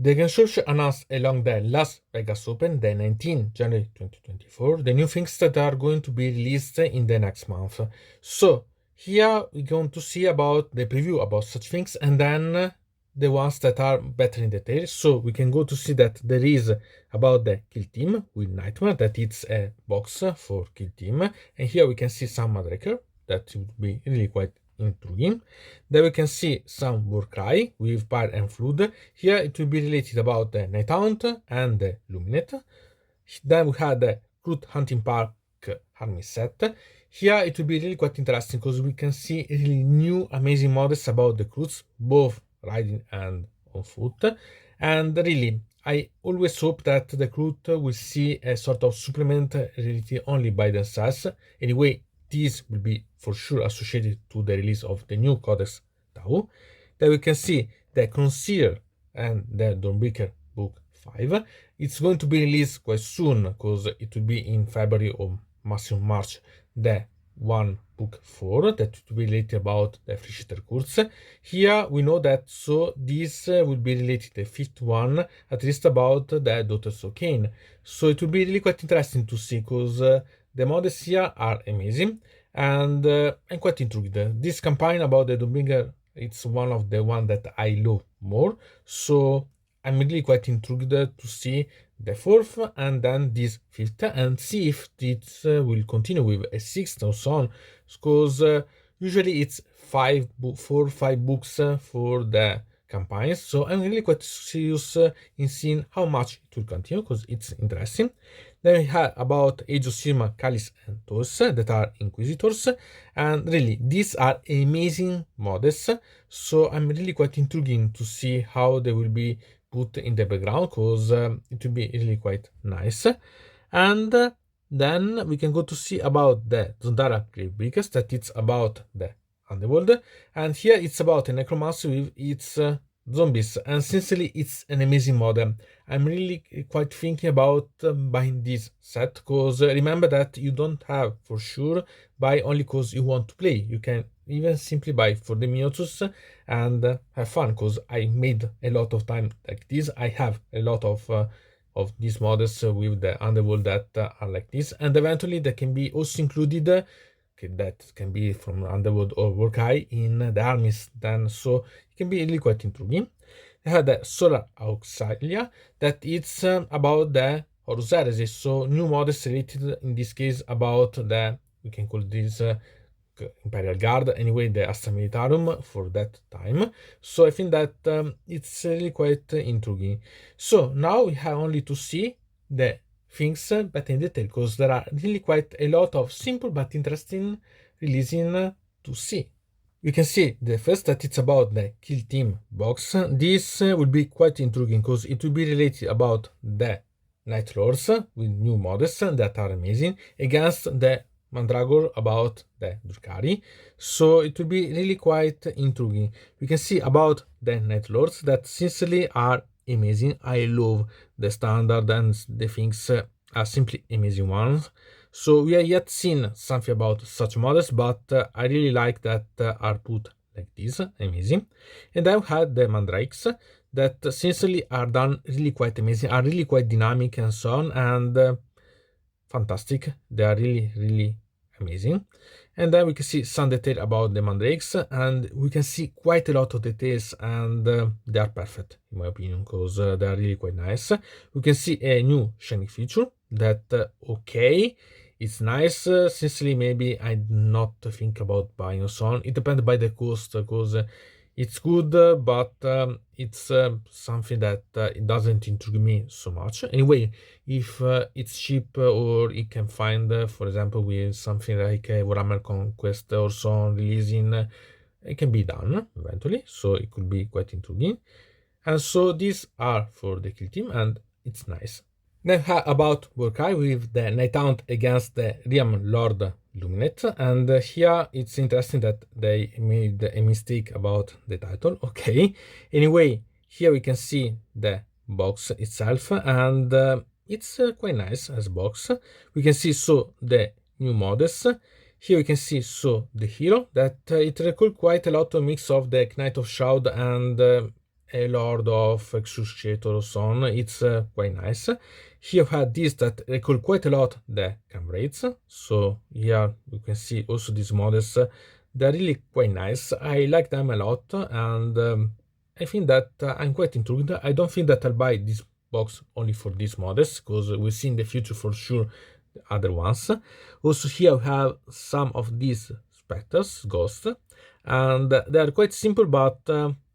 The consortium announced along the Las Vegas Open, the 19 January 2024, the new things that are going to be released in the next month. So here we're going to see about the preview about such things, and then the ones that are better in detail. So we can go to see that there is about the Kill Team with Nightmare, that it's a box for Kill Team. And here we can see some Madraker, that would be really quite intriguing. Then we can see some Warcry with Fire and Flood. Here it will be related about the Night Hunt and the Luminate. Then we had the Crude Hunting Park army set. Here it will be really quite interesting because we can see really new amazing models about the Crudes, both riding and on foot. And really, I always hope that the Crude will see a sort of supplement related only by themselves. Anyway, these will be for sure associated to the release of the new Codex Tau. Then we can see the Concealer and the DawnBringer Book 5. It's going to be released quite soon because it will be in February or maximum March. The one book 4 that will be related about the Frischitter course. Here we know that so this will be related the fifth one, at least about the Daughters of Cain. So it will be really quite interesting to see because the models here are amazing and I'm quite intrigued. This campaign about the DawnBringer, it's one of the one that I love more. So I'm really quite intrigued to see the fourth and then this fifth and see if it will continue with a sixth or so on, because usually it's 4 or 5 books for the campaigns. So I'm really quite serious in seeing how much it will continue because it's interesting. Then we have about Age of Sigmar, Calice and Tos that are Inquisitors, and really these are amazing models. So I'm really quite intriguing to see how they will be put in the background because it will be really quite nice. And then we can go to see about the Zondara Gravebreakers, that it's about the Underworld, and here it's about a necromancer with its zombies, and sincerely it's an amazing model. I'm really quite thinking about buying this set because remember that you don't have for sure buy only because you want to play. You can even simply buy for the miniatures and have fun because I made a lot of time like this. I have a lot of these models with the Underworld that are like this, and eventually they can be also included that can be from Underworld or Warcry in the armies then, so it can be really quite intriguing. They had the Solar Auxilia, that it's about the Horus Heresy, so new models related in this case about the, we can call this Imperial Guard, anyway the Astra Militarum for that time. So I think that it's really quite intriguing. So now we have only to see the things but in detail because there are really quite a lot of simple but interesting releasing to see. You can see the first that it's about the Kill Team box. This will be quite intriguing because it will be related about the Night Lords with new models that are amazing against the Mandragor about the Drukhari. So it will be really quite intriguing. We can see about the Night Lords that sincerely are amazing. I love the standard and the things are simply amazing ones. So we have yet seen something about such models, but I really like that are put like this, amazing. And I've had the Mandrakes that sincerely are done really quite amazing, are really quite dynamic and so on, and fantastic. They are really amazing. And then we can see some detail about the mandrakes, and we can see quite a lot of details, and they are perfect in my opinion because they are really quite nice. We can see a new shiny feature that okay, it's nice. Sincerely, maybe I not think about buying or so on. It depends by the cost because it's good, but it's something that it doesn't intrigue me so much. Anyway, if it's cheap or you can find, for example, with something like a warhammer Conquest or so on releasing, it can be done eventually, so it could be quite intriguing. And so these are for the Kill Team, and it's nice. Then about Warcry with the Night Hunt against the Realm Lord Luminate, and here it's interesting that they made a mistake about the title. Okay, anyway, here we can see the box itself, and it's quite nice as box. We can see so the new models. Here we can see so the hero that it recalls quite a lot of mix of the Knight of Shroud and a lot of excruciator or so on. It's quite nice. Here we have this that recall quite a lot the camerads. So here you can see also these models. They're really quite nice. I like them a lot, and I think that I'm quite intrigued. I don't think that I'll buy this box only for these models, because we'll see in the future for sure the other ones. Also here we have some of these specters, ghosts, and they are quite simple but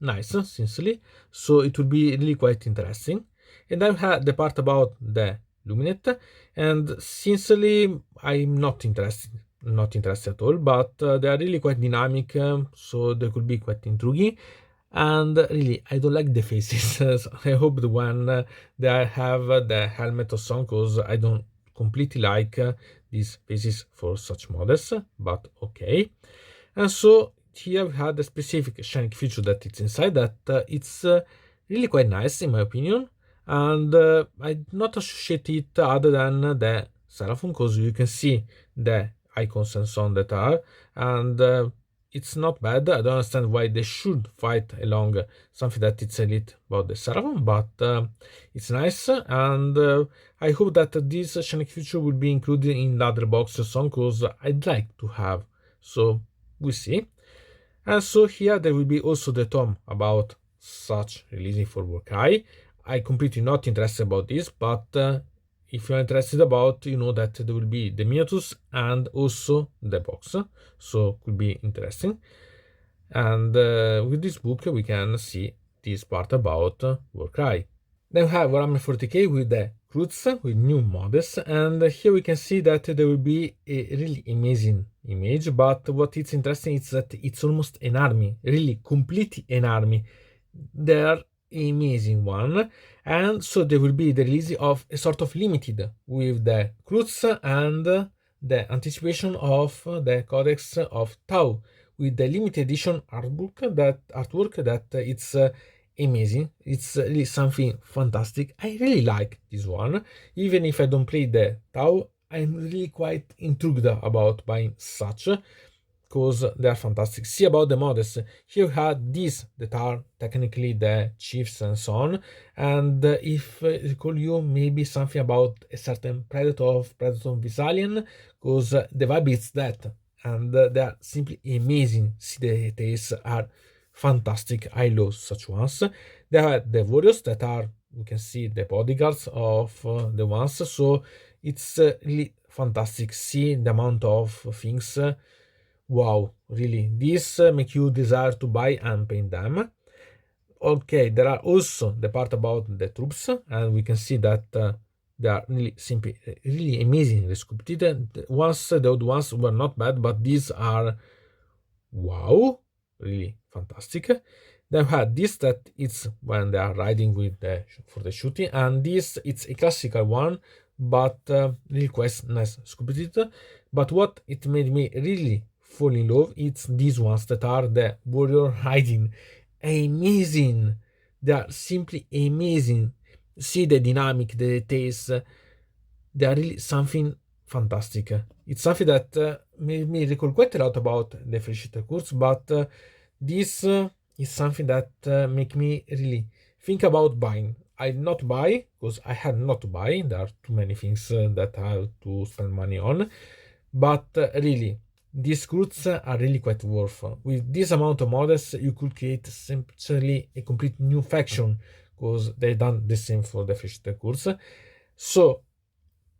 nice, sincerely. So it will be really quite interesting. And I had the part about the Luminate, and sincerely I'm not interested at all, but they are really quite dynamic, so they could be quite intriguing. And really, I don't like the faces. So I hope the one they have the helmet or something, because I don't completely like these faces for such models, but okay. And so here we had a specific shining feature that it's inside, that it's really quite nice in my opinion, and I not associate it other than the Seraphon, because you can see the icons and so on that are, and it's not bad. I don't understand why they should fight along something that it's elite about the Seraphon, but it's nice, and I hope that this shining feature will be included in the other boxes, so because I'd like to have. So we'll see. And so here there will be also the tome about such releasing for Warcry. I completely not interested about this, but if you're interested about, you know that there will be the miniatures and also the box, so could be interesting. And with this book we can see this part about Warcry. Then we have Warhammer 40k with the Cruz with new models, and here we can see that there will be a really amazing image, but what is interesting is that it's almost an army, really completely an army. They are amazing one, and so there will be the release of a sort of limited with the Cruz and the anticipation of the Codex of Tau with the limited edition artwork that it's amazing. It's really something fantastic. I really like this one. Even if I don't play the Tau, I'm really quite intrigued about buying such, because they are fantastic. See about the models. Here we have these that are technically the chiefs and so on. And if I recall you, maybe something about a certain Predator Visalian, because the vibe is that. And they are simply amazing. See, the details are fantastic. I love such ones. There are the warriors that are, you can see the bodyguards of the ones, so it's really fantastic. See the amount of things. Wow, really, this make you desire to buy and paint them. Okay, there are also the part about the troops, and we can see that they are really simply really amazing sculpted. Once the old ones were not bad, but these are wow, really fantastic. Then we had this that it's when they are riding with for the shooting, and this it's a classical one, but really quite nice sculpted. But what it made me really fall in love, it's these ones that are the warrior riding. Amazing, they are simply amazing. See the dynamic, the details, they are really something fantastic. It's something that made me recall quite a lot about the Freshita course, but this is something that make me really think about buying. I not buy because I had not to buy. There are too many things that I have to spend money on, but really these goods are really quite worth. With this amount of models, you could create essentially a complete new faction, because they done the same for the Freshita course. So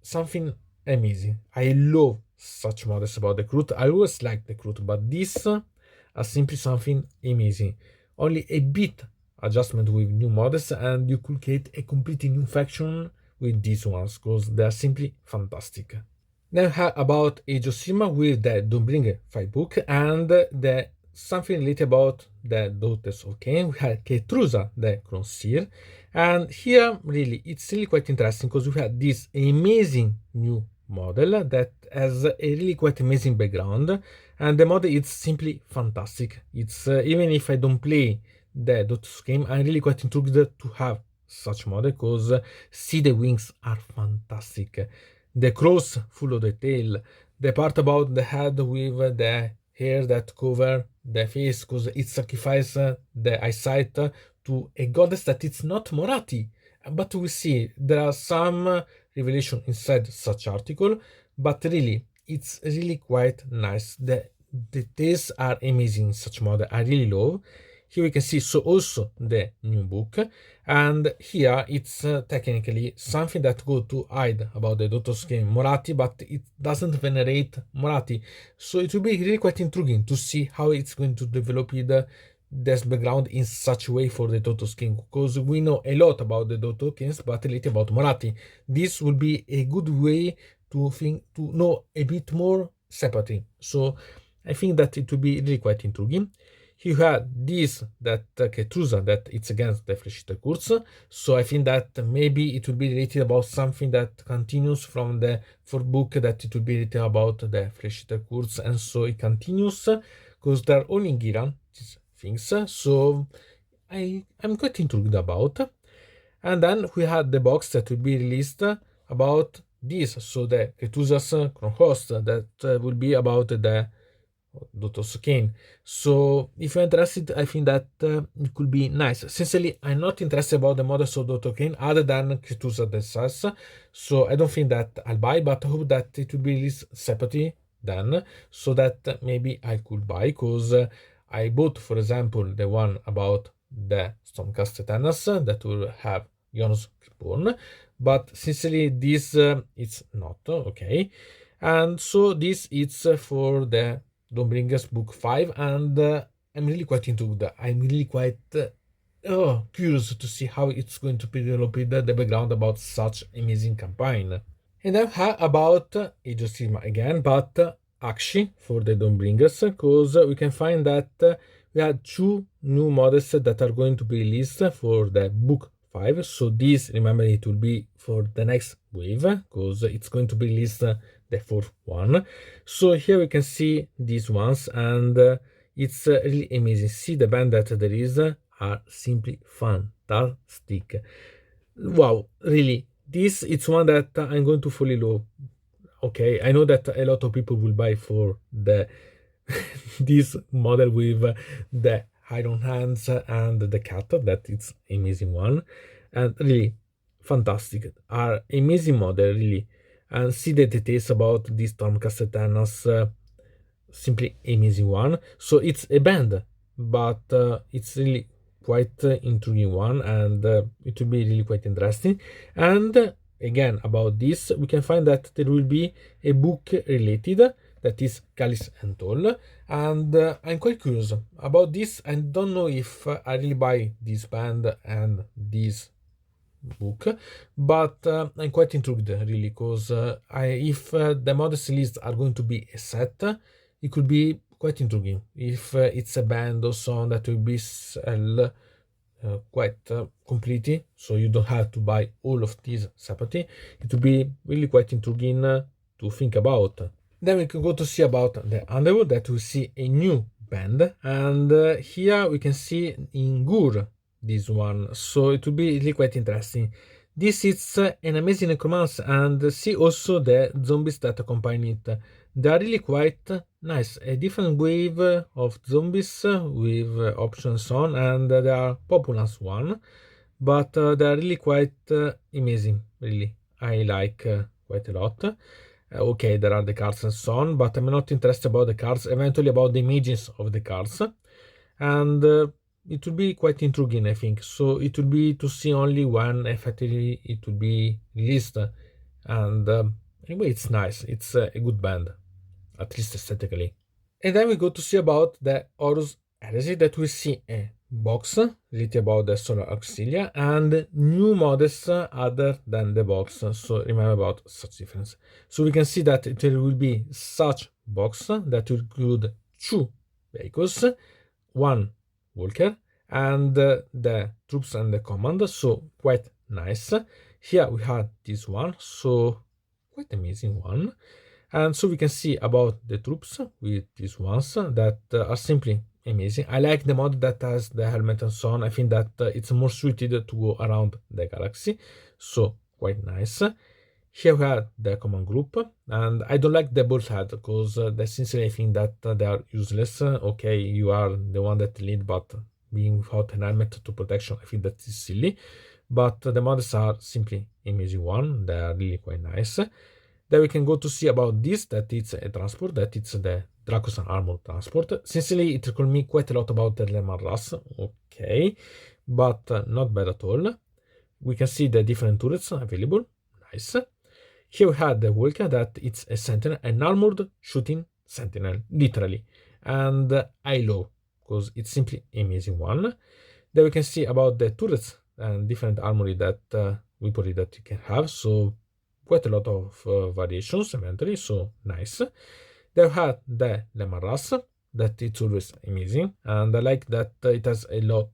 something amazing. I love such models about the Crute. I always like the Crute, but this are simply something amazing. Only a bit adjustment with new models, and you could create a completely new faction with these ones, because they are simply fantastic. Then about Age of Sigmar with the DawnBringer fight book, and the something related about the daughters of Cain. We had Ketrusa, the Cronseer, and here really it's really quite interesting, because we had this amazing new model that has a really quite amazing background, and the model is simply fantastic. It's even if I don't play the daughters of Cain, I'm really quite intrigued to have such model, because see the wings are fantastic. The cross full of detail, the part about the head with the hair that cover the face, because it sacrifices the eyesight to a goddess that it's not Morati. But we see there are some revelation inside such article, but really, it's really quite nice. The details are amazing in such model. I really love. Here we can see so also the new book, and here it's technically something that go to hide about the Doctor's game Morati, but it doesn't venerate Morati. So it will be really quite intriguing to see how it's going to develop this background in such a way for the Doctor's King, because we know a lot about the Doctor Kings, but a little about Morati. This will be a good way to know a bit more separately. So I think that it will be really quite intriguing. You had this that Ketrusa that it's against the Fleshita Kurz, so I think that maybe it will be related about something that continues from the fourth book, that it will be related about the Fleshita Kurz, and so it continues because they're all in Giran, these things. So I'm quite intrigued about. And then we had the box that will be released about this, so the Ketrusa's Chronhost that will be about the Dr. Kane. So if you're interested, I think that it could be nice. Sincerely, I'm not interested about the models of Dr. Kane other than Cretusa themselves. So I don't think that I'll buy, but I hope that it will be released separately then, so that maybe I could buy, because I bought, for example, the one about the Stormcast Thanos that will have Jonas Reborn, but sincerely this it's not okay. And so this is for the DawnBringer's book 5, and I'm really quite into that. I'm really quite curious to see how it's going to be developed, the background about such amazing campaign. And then how about Age of Sigmar again, but Akshi for the Dawnbringers, because we can find that we had 2 new models that are going to be released for the book 5. So this, remember, it will be for the next wave, because it's going to be released the 4th one. So here we can see these ones, and it's really amazing. See the band that there is are simply fantastic. Wow, really, this it's one that I'm going to fall in love. Okay, I know that a lot of people will buy for the this model with the iron hands and the cat. That it's amazing one, and really fantastic. Are amazing model really, and see the details about this Stormcast Thanos. Simply amazing one. So it's a band, but it's really quite intriguing one, and it will be really quite interesting. And again, about this, we can find that there will be a book related, that is Calice and Toll, and I'm quite curious about this. I don't know if I really buy this band and this book, but I'm quite intrigued really, because if the models released are going to be a set, it could be quite intriguing. If it's a band or so that will be sell quite completely, so you don't have to buy all of these separately, it will be really quite intriguing to think about. Then we can go to see about the Underworld, that we see a new band, and here we can see in Gur this one, so it will be really quite interesting. This is an amazing necromancer, and see also the zombies that accompany it. They are really quite nice, a different wave of zombies with options on, and they are populous one, but they are really quite amazing. Really, I like quite a lot. Okay, there are the cards and so on, but I'm not interested about the cards, eventually about the images of the cards. And it will be quite intriguing, I think. So it will be to see only when effectively it will be released. And anyway, it's nice. It's a good band, at least aesthetically. And then we go to see about the Horus Heresy, that we see a box related about the Solar Auxilia and new models other than the box. So remember about such difference. So we can see that there will be such box that will include 2 vehicles, 1 walker, and the troops and the command. So quite nice. Here we have this one, so quite amazing one. And so we can see about the troops with these ones that are simply amazing. I like the mod that has the helmet and so on. I think that it's more suited to go around the galaxy, so quite nice. Here we have the command group, and I don't like the bolt head, because sincerely I think that they are useless. Okay, you are the one that lead, but being without an helmet to protection. I think that is silly, but the models are simply amazing one. They are really quite nice. Then we can go to see about this, that it's a transport, that it's the Dracosan Armor transport. Sincerely, it recalled me quite a lot about the Lemon Ras, okay, but not bad at all. We can see the different turrets available, nice. Here we had the Volca, that it's a sentinel, an armored shooting sentinel, literally, and I love, because it's simply amazing one. Then we can see about the turrets and different armory that weaponry that you can have, so quite a lot of variations eventually, so nice. Then we had the Lemon Ras, that it's always amazing, and I like that it has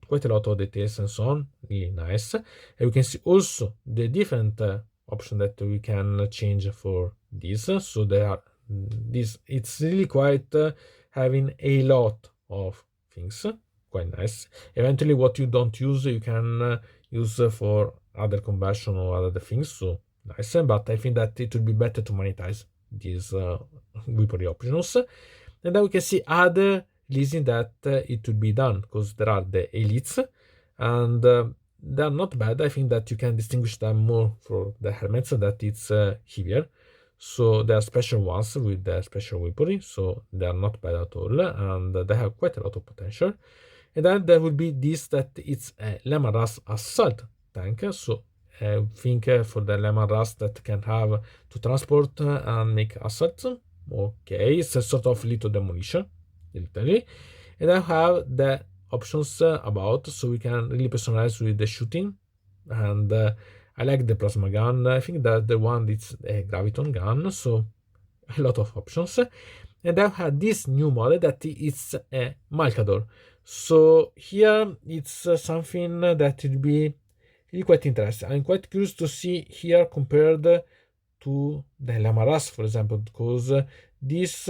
quite a lot of details and so on, really nice. And we can see also the different option that we can change for this, so there are this, it's really quite having a lot of things, quite nice. Eventually what you don't use you can use for other conversion or other things, so nice. But I think that it would be better to monetize these weaponry options. And then we can see other releasing that it would be done, because there are the elites, and they're not bad. I think that you can distinguish them more for the helmets, that it's heavier. So they are special ones with the special weaponry, so they are not bad at all, and they have quite a lot of potential. And then there will be this, that it's a Lemon Ras assault tank. So I think for the Lemon Ras that can have to transport and make assaults. Okay, it's a sort of little demolition, literally. And I have the options about, so we can really personalize with the shooting. And I like the plasma gun. I think that the one it's a graviton gun, so a lot of options. And I have this new model that is a Malcador. So here it's something that will be really quite interesting. I'm quite curious to see here compared to the Lemon Ras, for example, because this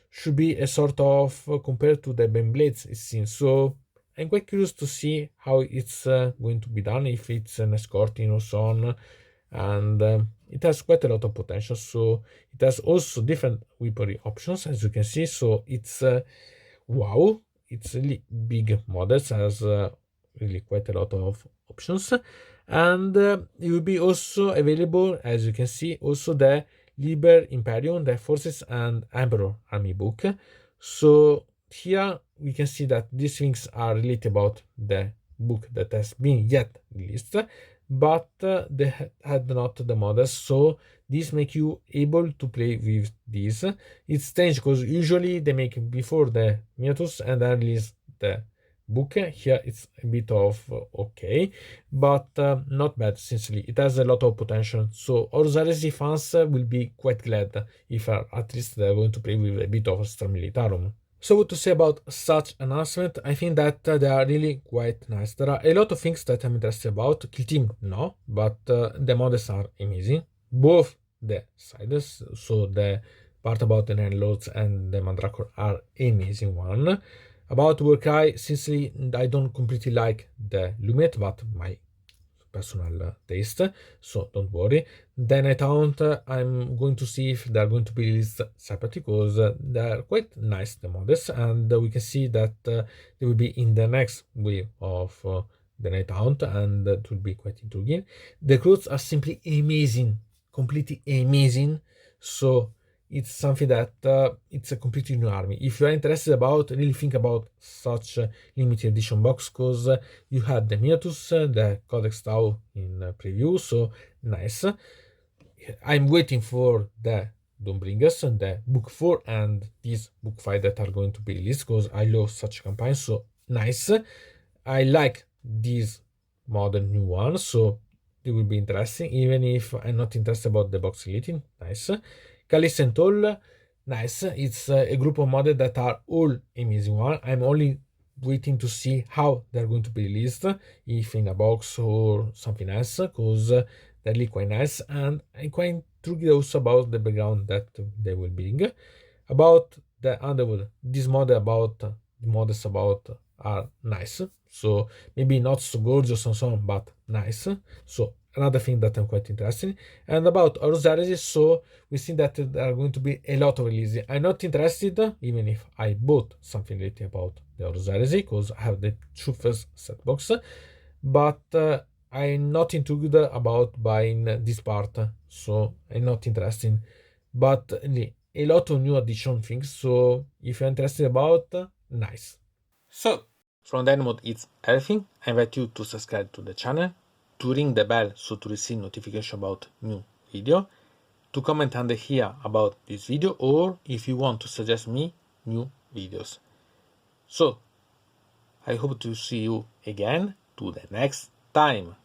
should be a sort of compared to the Ben Blades, it seems. So I'm quite curious to see how it's going to be done, if it's an escorting or so on. And it has quite a lot of potential. So it has also different weaponry options, as you can see. So it's wow, it's really big models, has really quite a lot of options. And it will be also available, as you can see, also the Liber Imperium, the Forces and Emperor Army book. So here we can see that these things are related about the book that has been yet released, but they had not the models, so this make you able to play with these. It's strange because usually they make before the miniatures and then release the book. Here it's a bit of okay, but not bad. Sincerely, it has a lot of potential, so Horus Heresy fans will be quite glad if at least they're going to play with a bit of Astra Militarum. So what to say about such announcement? I think that they are really quite nice. There are a lot of things that I'm interested about. Kill Team, no, but the models are amazing. Both the sides, so the part about the Nine Lords and the Mandragora are amazing one. About Warcry, sincerely, I don't completely like the Lumet, but my personal taste, so don't worry. Then I thought I'm going to see if they're going to be released separately, because they're quite nice, the models, and we can see that they will be in the next wave of the Night Hunt, and it will be quite intriguing. The clothes are simply amazing, completely amazing, so it's something that it's a completely new army. If you are interested about, really think about such limited edition box, because you had the miniatures, the Codex Tau in preview, so nice. I'm waiting for the Dawnbringers and the book 4 and this book 5 that are going to be released, because I love such campaigns, so nice. I like these modern new ones, so it will be interesting, even if I'm not interested about the box relating. Nice. Callis and Toll, nice. It's a group of models that are all amazing one. I'm only waiting to see how they're going to be released, if in a box or something else, because they're really quite nice, and I'm quite intrigued also about the background that they will bring. About the Underworld, this model about the models about are nice, so maybe not so gorgeous and so on, but nice. So another thing that I'm quite interested. And about Horus Heresy, so we see that there are going to be a lot of releases. I'm not interested, even if I bought something lately about the Horus Heresy, because I have the two first set box, but I'm not intrigued about buying this part, so I'm not interested. But a lot of new addition things, so if you're interested about, nice. So, from that mode, it's everything. I invite you to subscribe to the channel, to ring the bell so to receive notification about new video, to comment under here about this video, or if you want to suggest me new videos. So, I hope to see you again to the next time.